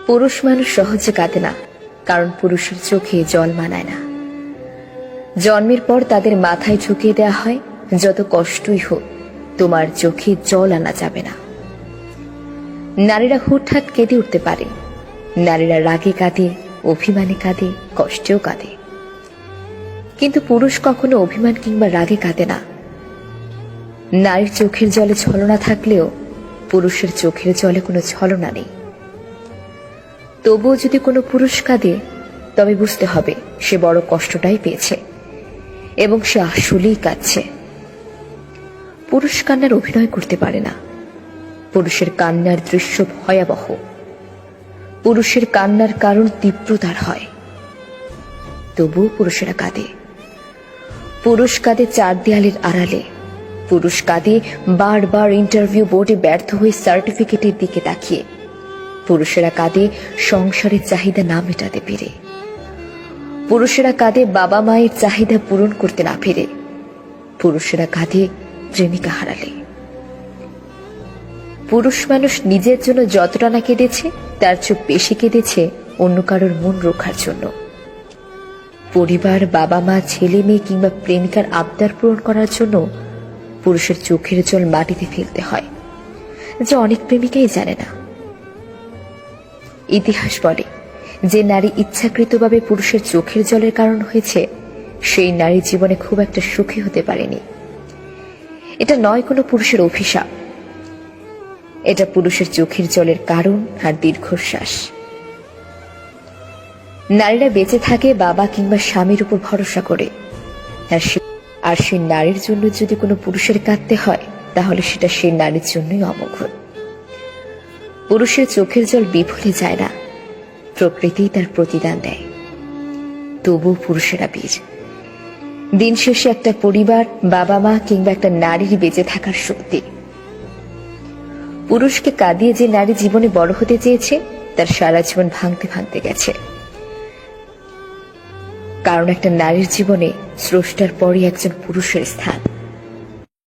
পুরুষ মানুষ সহজে কাঁদে না, কারণ পুরুষের চোখে জল মানায় না। জন্মের পর তাদের মাথায় ঝুঁকিয়ে দেওয়া হয়, যত কষ্টই হোক তোমার চোখে জল আনা যাবে না। নারীরা হুটহাট কেঁদে উঠতে পারে, নারীরা রাগে কাঁদে, অভিমানে কাঁদে, কষ্টেও কাঁদে, কিন্তু পুরুষ কখনো অভিমান কিংবা রাগে কাঁদে না। নারীর চোখের জলে ছলনা থাকলেও পুরুষের চোখের জলে কোনো ছলনা নেই। তবুও যদি কোনো পুরুষ কাঁদে, তবে বুঝতে হবে সে বড় কষ্টটাই পেয়েছে এবং সে আসলেই কাঁদছে। পুরুষ কান্নার অভিনয় করতে পারে না। পুরুষের কান্নার দৃশ্য ভয়াবহ। পুরুষের কান্নার কারণ তীব্রতার হয়। তবুও পুরুষেরা কাঁদে। পুরুষ কাঁদে চার দেয়ালের আড়ালে। পুরুষ কাঁদে বারবার ইন্টারভিউ বোর্ডে ব্যর্থ হয়ে সার্টিফিকেটের দিকে তাকিয়ে। পুরুষেরা কাঁদে সংসারের চাহিদা না মেটাতে পেরে। পুরুষেরা কাঁদে বাবা মায়ের চাহিদা পূরণ করতে না পেরে। পুরুষেরা কাঁদে প্রেমিকা হারালে। পুরুষ মানুষ নিজের জন্য যতটা না কেঁদেছে, তার চেয়ে বেশি কেঁদেছে অন্য কারোর মন রক্ষার জন্য। পরিবার, বাবা মা, ছেলে মেয়ে কিংবা প্রেমিকার আবদার পূরণ করার জন্য পুরুষের চোখের জল মাটিতে ফেলতে হয়, যা অনেক প্রেমিকাই জানে না। ইতিহাস বলে, যে নারী ইচ্ছাকৃতভাবে পুরুষের চোখের জলের কারণ হয়েছে, সেই নারী জীবনে খুব একটা সুখী হতে পারেনি। এটা নয় কোনো পুরুষের অভিশাপ, এটা পুরুষের চোখের জলের কারণ আর দীর্ঘশ্বাস। নারীরা বেঁচে থাকে বাবা কিংবা স্বামীর উপর ভরসা করে, আর সেই নারীর জন্য যদি কোনো পুরুষের কাঁদতে হয়, তাহলে সেটা সেই নারীর জন্যই অমঙ্গল। পুরুষের চোখের জল বিফলে যায় না, প্রকৃতি তার প্রতিদান দেয়। তবু পুরুষেরা বীর। দিন শেষে একটা পরিবার, বাবা মা কিংবা একটা নারীর বেঁচে থাকার শক্তি। পুরুষকে কাঁদিয়ে যে নারী জীবনে বড় হতে চেয়েছে, তার সারা জীবন ভাঙতে ভাঙতে গেছে। কারণ একটা নারীর জীবনে স্রষ্টার পরই একজন পুরুষের স্থান।